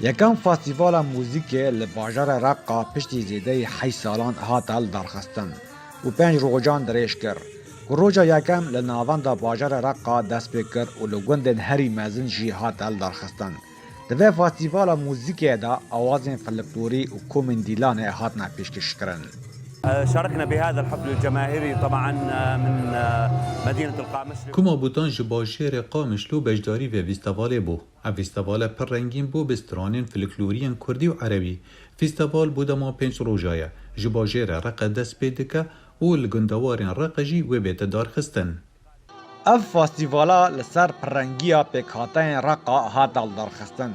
یکم فستیوال موزیک لباجار رقا پشتی زیده 8 سالان هاتل درخستن و 5 روجان درش کر و روجا یکم لناوان باجار رقا دست بکر و لگوندن هری مزن جی هاتل درخستن دوی فستیوال موزیک دا آوازین فلکلوری و کومندیلان هاتنا پیشکش کرن. شاركنا بهذا الحفل الجماهيري طبعا من مدينة القامشلو. كما بوتان جباجير قامشلو بجداري في فيستيفال بو. فيستيفال پر رنگين بو بسترانين فلكلوريان كردي و عربي. فيستيفال بودا ما 5 روجايا. جباجير رقا دست بيدكا و الگندوارين رقا جي و بيت دار خستن. اف فستیوالا لسر پرنگیا پیکاتین رقا هاتل درخستن.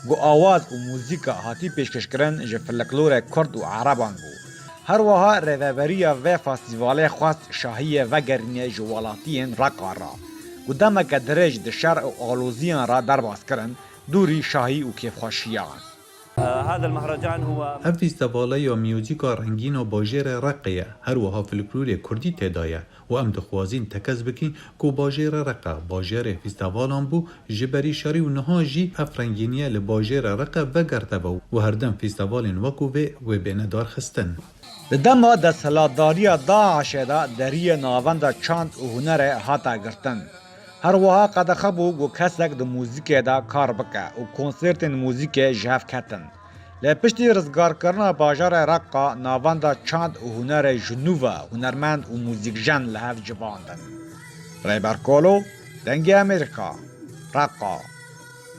گو آواز و موزیکا هاتی پیشکش کرن جه فلکلور کرد و عربان بو. هر وها روابریا و فستیوال خواست شاهی و گرنی جوالاتین رقا را. قدام که درج دشار و آلوزیان را درباز کرن دوری شاهی و کیفخوشیان. هذا المهرجان هو فيستيفال يا ميوزيكا رنگين و باجير رقية هر وها فلكلور كردي تدايا و ام دخوازين تكزبكين كو باجير رقا باجير فيستيفالان بو جبري شاري و نها جي اف رنگينية لباجير رقا و گرتبو و هردم فيستيفالين وكو و بين دار خستن. دما د سلاداریا داعش دا دریه ناوند چاند و هنر هاتا گرتن. هر وها قد خبو گو کسک د موزیک دا کار بکه و کنسرت موزیک جهف کتن. لپشتی رزگار کرنا باجار رقا ناوند چاند و هنر جنوبا هنرمند و موزیک جن لحف جواندن. ریبر کولو دنگی امریکا رقا